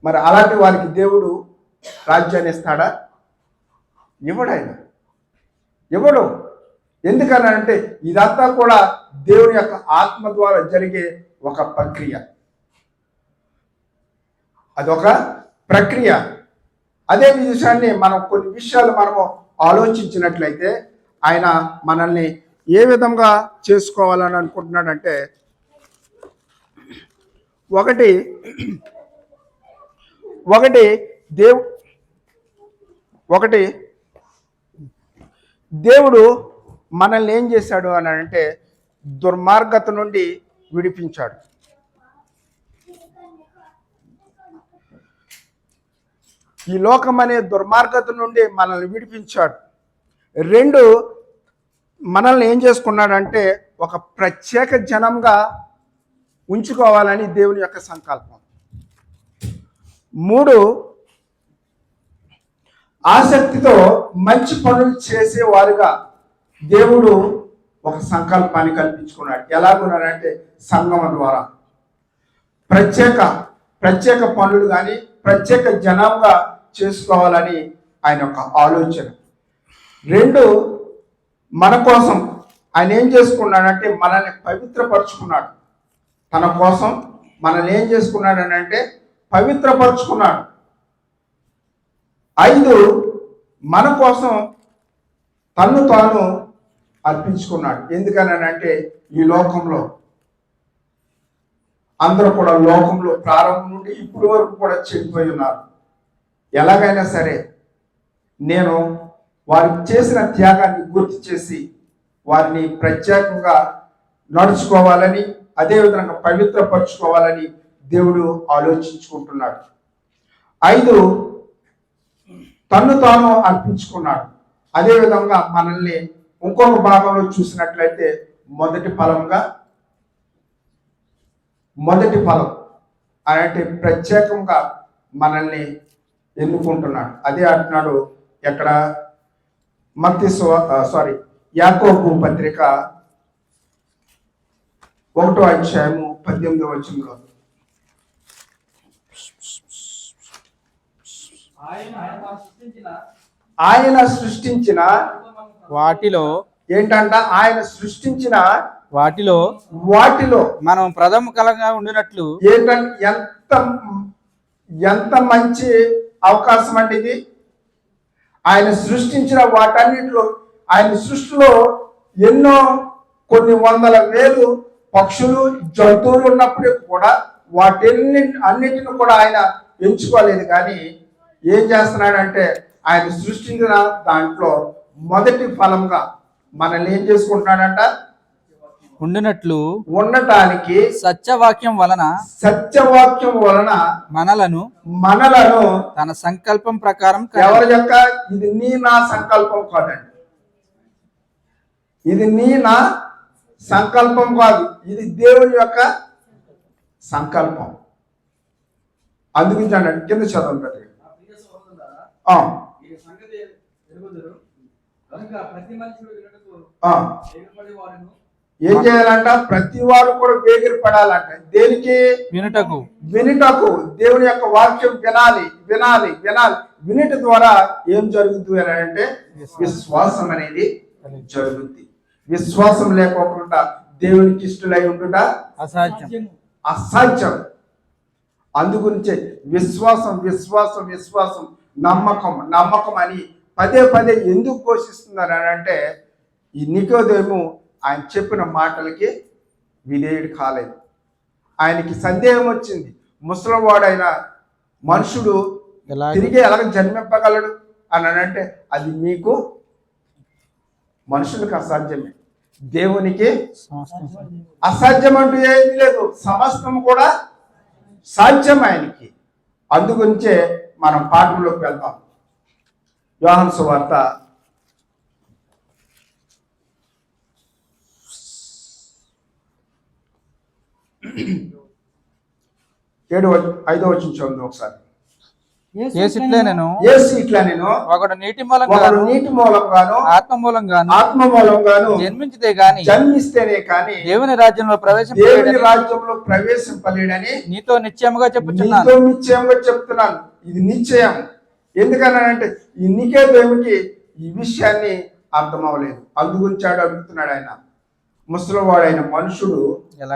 మరి అలాంటి వారికి దేవుడు రాజ్యాన్ని ఇస్తాడా? ఇవ్వడాయన, ఇవ్వడు. ఎందుకనంటే ఇదంతా కూడా దేవుని యొక్క ఆత్మ ద్వారా జరిగే ఒక ప్రక్రియ. అదొక ప్రక్రియ. అదే విషయాన్ని మనం కొన్ని విషయాలు మనము ఆలోచించినట్లయితే ఆయన మనల్ని ఏ విధంగా చేసుకోవాలని అనుకుంటున్నాడంటే, ఒకటి దేవుడు మనల్ని ఏం చేశాడు అని అంటే దుర్మార్గత నుండి విడిపించాడు. ఈ లోకం అనే దుర్మార్గత నుండి మనల్ని విడిపించాడు. రెండు, మనల్ని ఏం చేసుకున్నాడంటే ఒక ప్రత్యేక జనంగా ఉంచుకోవాలని దేవుని యొక్క సంకల్పం. మూడు, ఆసక్తితో మంచి పనులు చేసేవారుగా దేవుడు ఒక సంకల్పాన్ని కల్పించుకున్నాడు. ఎలాగున్నాడంటే సంగమ ద్వారా ప్రత్యేక పనులు కానీ ప్రత్యేక జనంగా చేసుకోవాలని ఆయన యొక్క ఆలోచన. రెండు, మన కోసం ఆయన ఏం చేసుకున్నాడంటే మనల్ని పవిత్రపరుచుకున్నాడు. తన కోసం మనల్ని ఏం చేసుకున్నాడు అంటే పవిత్రపరుచుకున్నాడు. ఐదు, మన కోసం తన్ను తాను అర్పించుకున్నాడు. ఎందుకనంటే ఈ లోకంలో అందరూ కూడా లోకంలో ప్రారంభం నుండి ఇప్పటి వరకు కూడా చెడిపోయి ఉన్నారు. ఎలాగైనా సరే నేను వారికి చేసిన త్యాగాన్ని గుర్తు చేసి వారిని ప్రత్యేకంగా నడుచుకోవాలని, అదేవిధంగా పవిత్రపరచుకోవాలని దేవుడు ఆలోచించుకుంటున్నాడు. ఐదు, తన్ను తాను అర్పించుకున్నాడు. అదేవిధంగా మనల్ని ఇంకొక భాగంలో చూసినట్లయితే మొదటి ఫలం అంటే ప్రత్యేకంగా మనల్ని ఎన్నుకుంటున్నాడు. అదే అంటున్నాడు ఎక్కడ యాకోబు పత్రిక 1వ అధ్యాయము 18వ వచనంలో ఆయన సృష్టించిన వాటిలో ఏంటంట? ఆయన సృష్టించిన వాటిలో మనం ప్రథమకలంగా ఉండినట్లు ఏంటంటే ఎంత మంచి అవకాశం అండి ఇది. ఆయన సృష్టించిన వాటన్నిటిలో, ఆయన సృష్టిలో ఎన్నో కొన్ని వందల వేలు పక్షులు, జంతువులు ఉన్నప్పుడు కూడా అన్నిటిని కూడా ఆయన ఎంచుకోలేదు. కానీ ఏం చేస్తున్నాడంటే ఆయన సృష్టించిన దాంట్లో మొదటి ఫలంగా మనల్ని ఏం చేసుకుంటున్నాడంట? ఉండటానికి సత్యవాక్యం వలన మనలను తన సంకల్పం ప్రకారం. ఎవరి యొక్క? ఇది నీ నా సంకల్పం కాదండి, ఇది నీ నా సంకల్పం కాదు, ఇది దేవుని యొక్క సంకల్పం. అందుకుంటే కింద చదవండి. ఏం చేయాలంట? ప్రతి వారు కూడా వేగిరి పడాలంట. దేనికి? వినుటకు. దేవుని యొక్క వాక్యం వినాలి. వినుట ద్వారా ఏం జరుగుతుంది అని అంటే విశ్వాసం అనేది జరుగుతుంది. విశ్వాసం లేకోకుండా దేవునికి ఇష్టలై ఉండుట అసాధ్యం. అందుగురించే విశ్వాసం నమ్మకం అని పదే ఎందుకు ఘోషిస్తున్నారు అని అంటే ఈ నికోదేము ఆయన చెప్పిన మాటలకి విధేయుడు కాలేదు. ఆయనకి సందేహం వచ్చింది. ముసలివాడైన మనుషుడు తిరిగి ఎలాగ జన్మింపగలడు అని అంటే అది మీకు మనుషులకు అసాధ్యమే, దేవునికి అసాధ్యం అంటూ ఏమీ లేదు. సమస్తం కూడా సాధ్యం ఆయనకి. అందుగురించే మనం పాఠంలోకి వెళ్తాం. యోహాను సువార్త 5వ వచనం చదువు ఒకసారి. ఏసిట్లే నేను యేసు ఇట్లా నేను ఒకడు నీటి మూలంగా ఒకడు నీటి మూలంగాను ఆత్మ మూలంగాను ఆత్మ మూలంగాను జన్మించితే గాని జన్మిస్తేనే కానీ దేవుని రాజ్యంలో దేవుని ప్రవేశించలేడని రాజ్యంలో ప్రవేశింపలేడని నీతో నిశ్చయముగా చెప్పుచున్నాను. నీతో నిశ్చయంగా చెప్తున్నాను. ఇది నిశ్చయం. ఎందుకనంటే ఈ నికేదేవునికి ఈ విషయాన్ని అర్థం అవ్వలేదు. అందుగురించాడు అడుగుతున్నాడు ఆయన. ముసలివాడైన మనుషుడు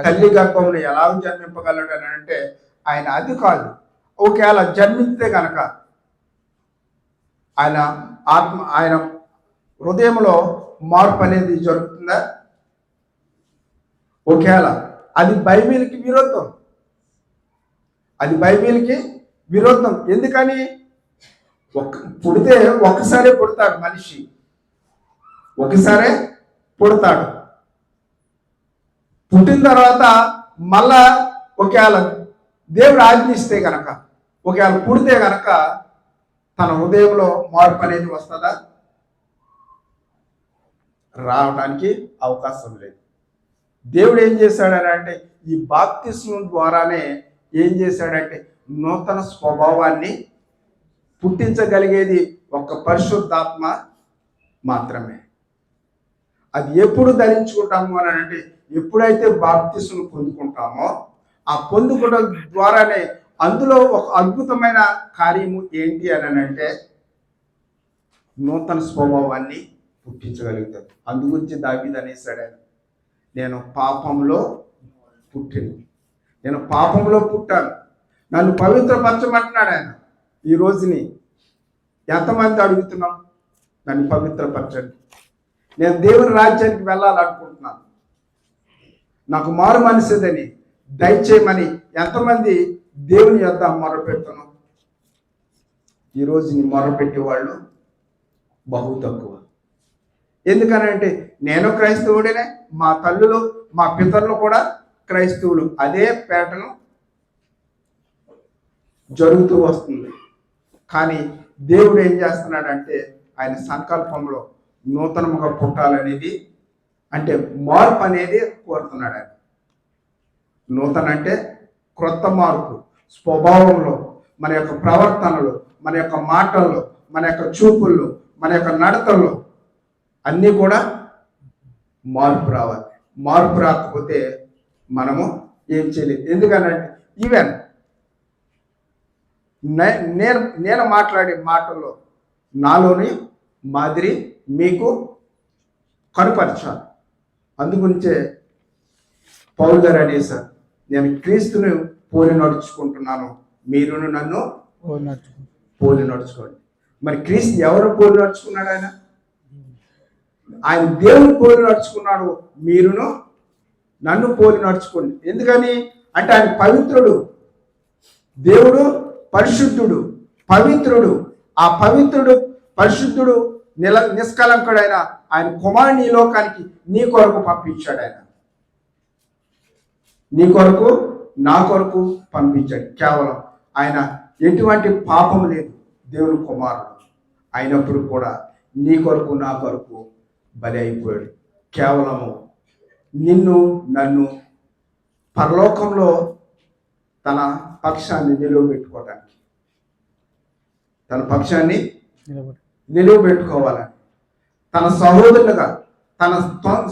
తల్లి గర్భంలో ఎలా జన్మింపగలడు అని అంటే ఆయన అది కాదు. ఒకవేళ జన్మిస్తే గనక ఆయన హృదయంలో మార్పు అనేది జరుగుతుందా? ఒకవేళ అది బైబిల్కి విరుద్ధం. అది బైబిల్కి విరుద్ధం. ఎందుకని? పుడితే ఒకసారే పుడతాడు మనిషి, ఒకసారే పుడతాడు. పుట్టిన తర్వాత మళ్ళా ఒకవేళ దేవుడు ఆజ్ఞిస్తే గనక, ఒకవేళ పుడితే గనక తన హృదయంలో మార్పు అనేది వస్తుందా? రావడానికి అవకాశం లేదు. దేవుడు ఏం చేశాడని అంటే ఈ బాప్తిస్మం ద్వారానే ఏం చేశాడంటే నూతన స్వభావాన్ని పుట్టించగలిగేది ఒక పరిశుద్ధాత్మ మాత్రమే. అది ఎప్పుడు ధరించుకుంటాము అని అంటే ఎప్పుడైతే బాప్తిస్మం పొందుకుంటామో ఆ పొందుకోవడం ద్వారానే అందులో ఒక అద్భుతమైన కార్యము ఏంటి అని అంటే నూతన స్వభావాన్ని పుట్టించగలుగుతాడు. అందుగురించి దావీదు అనేసాడు, నేను పాపంలో పుట్టాను, నన్ను పవిత్రపరచమంటున్నాడు ఆయన. ఈ రోజుని ఎంతమంది అడుగుతున్నాం నన్ను పవిత్రపరచండి, నేను దేవుని రాజ్యానికి వెళ్ళాలనుకుంటున్నాను, నాకు మారు మనసుదని దయచేయమని ఎంతమంది దేవుని యొద్ద మొరపెడుతున్నాం? ఈ రోజుని మొరపెట్టే వాళ్ళు బహు తక్కువ. ఎందుకనంటే నేను క్రైస్తవుడినే, మా తల్లులు మా పితరులు కూడా క్రైస్తవులు. అదే ప్యాటర్న్ జరుగుతూ వస్తుంది. కానీ దేవుడు ఏం చేస్తున్నాడంటే ఆయన సంకల్పంలో నూతనముగా పుట్టాలనేది అంటే మార్పు అనేది కోరుతున్నాడు ఆయన. నూతన అంటే క్రొత్త మార్పు స్వభావంలో, మన యొక్క ప్రవర్తనలో, మన యొక్క మాటల్లో, మన యొక్క చూపుల్లో, మన యొక్క నడతల్లో అన్నీ కూడా మార్పు రావాలి. మార్పు రాకపోతే మనము ఏం చేయలేదు. ఎందుకనంటే ఈవెన్ నేను మాట్లాడే మాటల్లో నాలోని మాదిరి మీకు కనుపరచాలి. అందుగురించే పౌలు గారు అనేసారు, నేను క్రీస్తుని పోలి నడుచుకుంటున్నాను, మీరును నన్ను పోలి నడుచుకోండి. మరి క్రీస్తు ఎవరు పోలి నడుచుకున్నాడు? ఆయన దేవుని పోలి నడుచుకున్నాడు, మీరును నన్ను పోలి నడుచుకోండి. ఎందుకని అంటే ఆయన పవిత్రుడు, దేవుడు పరిశుద్ధుడు, పవిత్రుడు. ఆ పవిత్రుడు పరిశుద్ధుడు నిష్కలంకుడైన ఆయన కుమారుని ఈ లోకానికి నీ కొరకు పంపించాడు. ఆయన నీ కొరకు నా కొరకు పంపించాడు. కేవలం ఆయన ఎటువంటి పాపం లేదు, దేవుని కుమారుడు అయినప్పుడు కూడా నీ కొరకు నా కొరకు బలి అయిపోయాడు. కేవలము నిన్ను నన్ను పరలోకంలో తన పక్షాన్ని నిలువబెట్టుకోవడానికి, తన పక్షాన్ని నిలువబెట్టుకోవాలని, తన సహోదరులుగా, తన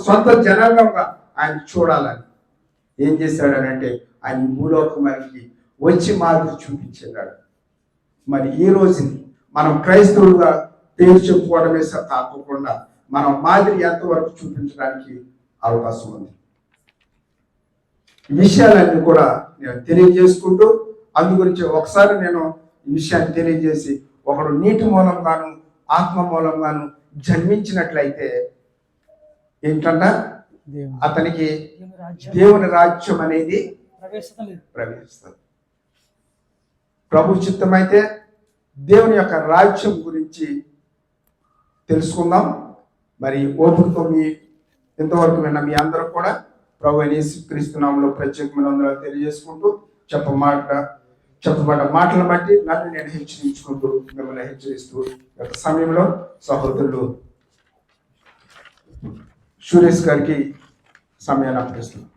సొంత జనాంగంగా ఆయన చూడాలని ఏం చేశాడని అంటే ఆయన భూలోకమానికి వచ్చి మాదిరి చూపించాడు. మరి ఈ రోజుని మనం క్రైస్తవులుగా పేరు చెప్పుకోవడమే కాకుండా మనం మాదిరి ఎంతవరకు చూపించడానికి అవకాశం ఉంది. ఈ విషయాలన్నీ కూడా నేను తెలియజేసుకుంటూ అందుగురించి ఒకసారి నేను ఈ విషయాన్ని తెలియజేసి ఒకడు నీటి మూలంగాను ఆత్మ మూలంగాను జన్మించినట్లయితే ఏంటంట అతనికి దేవుని రాజ్యం అనేది ప్రవేశిస్తుంది. ప్రభు చిత్తమైతే దేవుని యొక్క రాజ్యం గురించి తెలుసుకుందాం. మరి ఓపికతో ఇంతవరకు విన్న మీ అందరూ కూడా ప్రభు యేసుక్రీస్తు నామములో ప్రత్యేకమైన వందనాలు తెలియజేసుకుంటూ చెప్పబడ్డ మాటలను బట్టి నన్ను నేను హెచ్చరించుకుంటూ మిమ్మల్ని హెచ్చరిస్తూ ఒక సమయంలో సహోదరులు సురేష్ గారికి సమయాన్ని అప్పగిస్తున్నాను.